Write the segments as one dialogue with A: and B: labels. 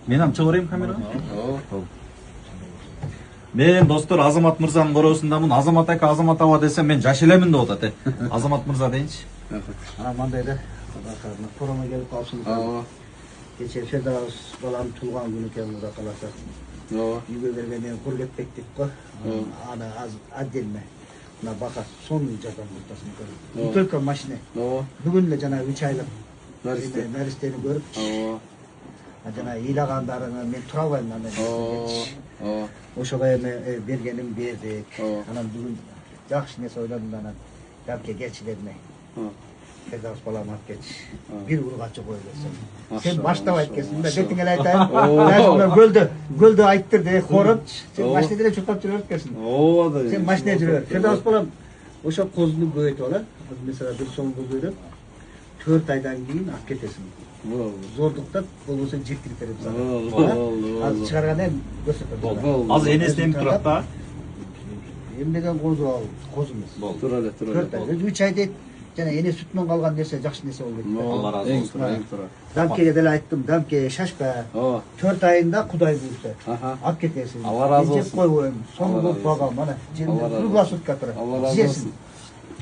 A: Мен ham чыга берейин камераға. Мен достор Азамат мырзанын короосундамын. Азамат ака, Азамат аба десем мен жаш элемин деп атат. Азамат мырза дейинчи.
B: Ана мандайда коромо келип калсын. Кече Фердаус балам туулган күнү экен Кудай кааласа. Үйгө бергенен көргөтпек дейт го. Аны отдельно мына бака сонун жардам кылтасың. Только машина. Бүгүн эле жана 3 айлык наристени көрүп. Жана ыйлагандарына мен тура албайм анан. Ошого эми бергеним бердик. Анан бүгүн жакшы нерсе ойлодум анан гапке келчилерине. Фердаус балам алып кетиш. Бир ургачы коюлсун. Sen баштабай кетсиң да, бетиңе эле айтайын. Гөлдө айттырды, хоруп. Сен машинада эле чуркап жүрө бересиң. Ооба. Сен машинада жүрө бер. Фердаус балам ошо козуну көйөтүп алат. Мисалы бир сом көйөп 4 айдан кийин алып кетесиң. Зордуктап болбосо жектирип берип сага. Азыр чыгарганда көрсөтөм. Азыр энеси эмип турат да. Эмнеден козу ал, козу эмес. Тура эле, тура эле. 3 ай дейт. Жана эне сүтүнөн калган нерсе жакшы нерсе болуп кетти. Алла разы болсун. Дамкеге деле айттым, дамке шашпа. 4 айында Кудай буйрса, алып кетесиң.
C: Алла разы болсун.
B: Жеп койбойм. Сону болуп калган, мана жерде круглосутка турат. Жесин.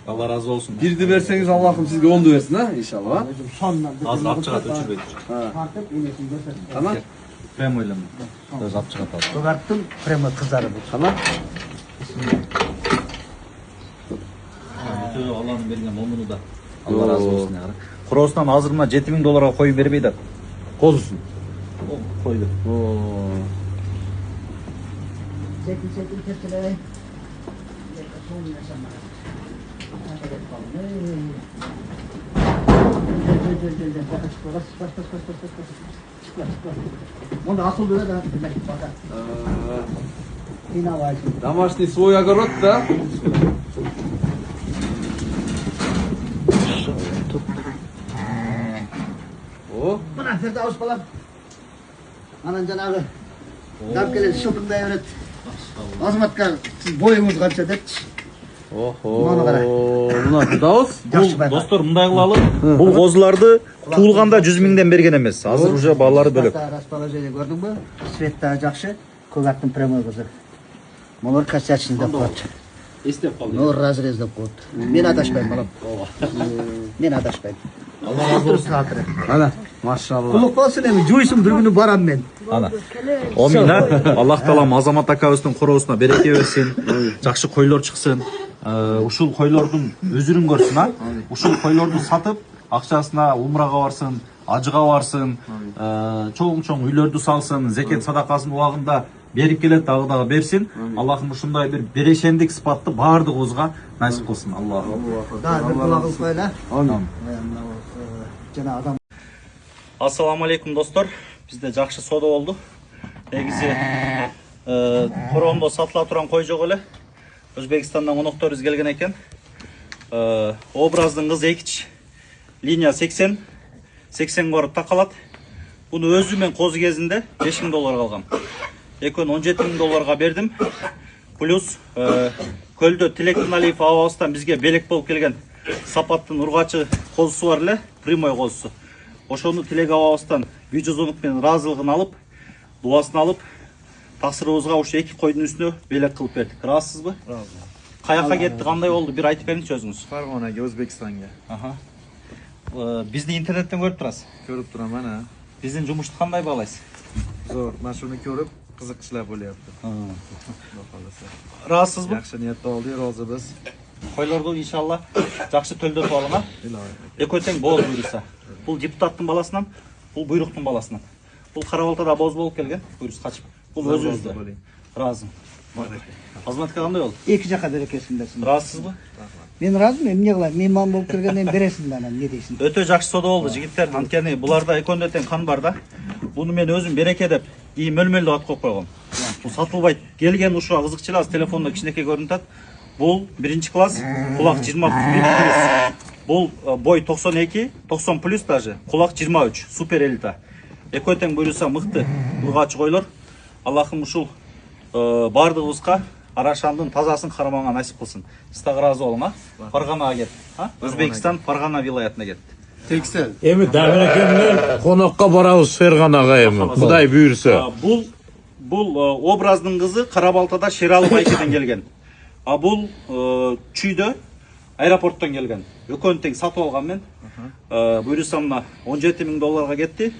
A: Алла разы болсун.
C: Бирди берсеңиз Аллахым сизге 10ду берсин, а? Иншалла.
A: Азыр алып чыгат, өчүрбөйт.
B: Тартып энесин көрсөтөм.
C: Кана?
A: Прямо эле. Өз алып чыгат.
B: Көгартым прямо кыздары бул.
C: Кана?
A: Алланын берген момуну да. Алла разы болсун. Короосунан азыр мына $7000 коюп бербейт да. Козусун. Койду.
B: Çekil tepsileri. Onda akıl böyle da demek bakar. Yine var.
C: Домашний свой огород, да? О,
B: Buna Ferdaus balam. Anan janagı. Damkeler şopunda öğret. Azmatka siz boyunuz kança depti.
C: Мына Фирдаус.
A: Достор, мындай кылалы. Бул козуларды туулганда 100.000ден берген эмес. Азыр уже балалары бөлөк.
B: Расположение көрдүңбү? Света жакшы, көгаттын прямой кызы. Молор косячный деп коет.
A: Эстеп калды.
B: Нор разрез деп коет. Мен адашпайм балам. Мен адашпайм.
A: Алла разы болсун.
C: Ана, машалла.
B: Кулук болсун эми жуйсун бир күнү барам мен.
A: Ана. Омина, Аллах таалам Азамат акабыздын короосуна береке берсин. Жакшы койлор чыксын. Ушул койлордун өзүрүн көрсүн, а? Ушул койлорду сатып, акчасына умрага барсын, ажыга барсын, чоң үйлөрдү салсын, зекет садакасын убагында берип келет, дагы берсин. Аллахым ушундай бир берешендик сыпатты баардыгыбызга насип кылсын. Аллахым.
B: Да, бир кула кылып койла.
C: Амин.
B: Жана адам.
A: Ассаламу алейкум достор. Бизде жакшы соода болду. Негизи короомдо сатыла турган кой жок эле. Өзбекстандан конокторубуз келген экен. Образдын кызы экич. Линия 80. 80 кору такалат. Буну өзү мен козу кезинде $5.000 калгам. Экөөнү $17.000 бердим. Плюс көлдө Тилек Налиев абабыздан бизге белек болуп келген сапаттын ургачы козусу бар эле, прямой козусу. Ошону Тилек абабыздан бюджетунук менен ыраазылыгын алып, дубасын алып, таксырыбызга ушу 2 койдун үстүнө белек кылып бердик. Ыраазысызбы?
D: Ыраазы.
A: Каяка кетти, кандай болду? Бир айтып бериңизчи өзүңүз.
D: Фаргонага, Өзбекстанга.
A: Бизди интернеттен көрүп турасыз.
D: Көрүп турам ана.
A: Биздин жумушту кандай баалайсыз?
D: Зор, mana shuni ko'rib qiziqishlar bo'lyapti.
A: Ыраазысызбы?
D: Yaxshi niyatda oldik, rozibiz.
A: Койлорду иншалла жакшы төлдөтүп алыңар. Экөө тең боз буйруса. Бул депутаттын баласынан, бул буйруктун баласынан. Бул Карабалтада боз болуп келген, буйрус качып. Бул өзүбүздө. Ыраазым. Азаматка кандай болду?
B: Эки жака берекесин берсин.
A: Ыраазысызбы?
B: Мен ыраазымын, эмне кылайм? Мейман болуп келгенден бересиң да анан, не дейсиң?
A: Өтө жакшы соода болду жигиттер. Анткени буларда экөөндө тең кан бар да. Буну мен өзүм береке деп, ии мөлмөлдү ат коюп койгом. Бул сатылбайт. Келген ушуга кызыкчылар азыр телефондо кичинекей көрүнүп атат. Бул 1-класс, кулак 20+. Бул бой 92, 90 плюс даже, кулак 23, супер элита. Экөө тең буйруса мыкты ургачы койлор. Аллахым ушул бардыгыбызга Арашандын тазасын карамаңа насип кылсын. Сиз дагы ыраазы болуң, а? Фарганага кет. Өзбекстан Фаргана вилаятына кетти.
D: 80.
E: Эми Дамирке менен конокко барабыз Ферган ага эми. Кудай буйрса.
A: Бұл образдың қызы Қарабалтада Шералы Байкеден келген. А бұл Чүйді аэропорттан келген. Өкөн тең сатып алған мен. Бұйрысамна 17 000 долларға кетті.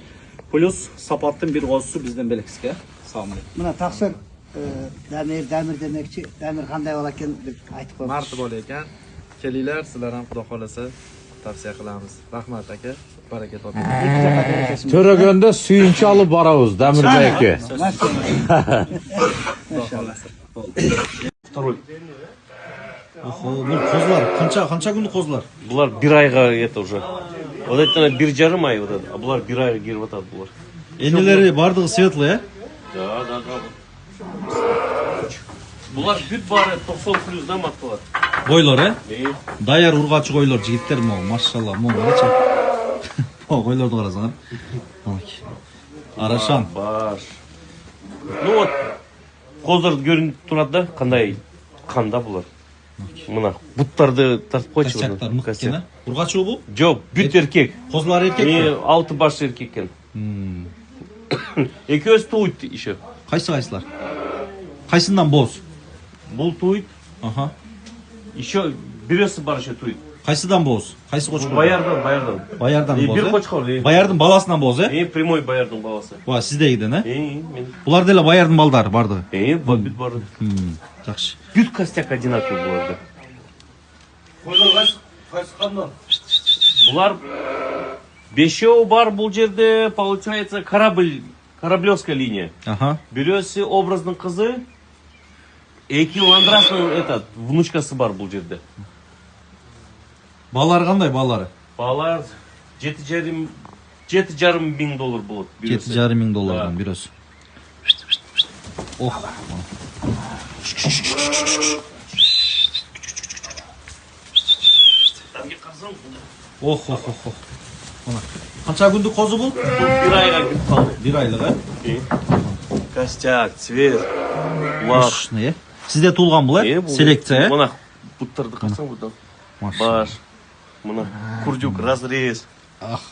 A: Плюс сапаттың бір қозысы бізден белекске. Салам алейкум.
B: Мына тақсыр Дамир демекчи. Дамир қандай бала екен деп айтып қойыңыз.
D: Marti bola ekan. Kelinglar, sizlar ham xudo xolasa tavsiya qilamiz. Rahmat aka. Baraka toping.
E: Төрөгөндө сүйүнчү алып барабыз Дамирбеке.
A: Бұл қозылар, қанша күнді қозылар?
F: Бұлар бір айға ет уже. Вот это бір жарым ай, а бұлар бір айға келіп атады бұлар.
A: Енелері бардығы светлый,
F: Да. Бұлар бүт бары 90 плюс да маттылар.
A: Қойлар, Даяр ұрғачы қойлар, жігіттер мұғы, машалла, мұғы, қойларды қарасаңар. Арашан.
F: Баш. Ну вот, қоздарды көрініп тұрады да, қандай қанда бұлар. Мына бұттарды тартып қойшы.
A: Костяктар мұқ екен, ұрғачы бұл?
F: Жоқ, бүт еркек.
A: Қозылар еркек пе?
F: 6 баш еркек екен. Екеуіз туыт еще.
A: Қайсылар? Қайсынан боз?
F: Бұл туыт,
A: Аха.
F: еще біресі бар еще туыт.
A: Қайсыдан боз? Қайсы қочқор?
F: Баярдан.
A: Баярдан боз,
F: Bir қочқор.
A: Баярдың баласынан боз,
F: Прямой баярдың баласы.
A: Ба, сіздегіден,
F: Мен.
A: Бұлар деле баярдың балдары барды.
F: Бүт барды.
A: Жақшы.
F: Бүт костяк одинаковый бұларды. Бұлар бешеу бар бұл жерде, получается, кораблевская линия.
A: Аха.
F: Бересі образдың қызы, Эки Ландрасның внучкасы бар бұл жерде.
A: Балары қандай балары?
F: Балар 7,5 мың доллар болады.
A: 7,5 мың доллардан бирөсү. Ох. Ох. Мына. Қанша күндік қозы бұл?
F: Bir ayға кетіп қалды.
A: Bir айлық,
F: Костяк, цвет, лақ.
A: Мощный, Сізде туылған бұл, Селекция,
F: Мына бұттарды қарсаң бұдан. Баш. Мына күрдюк, разрез.
A: Ах,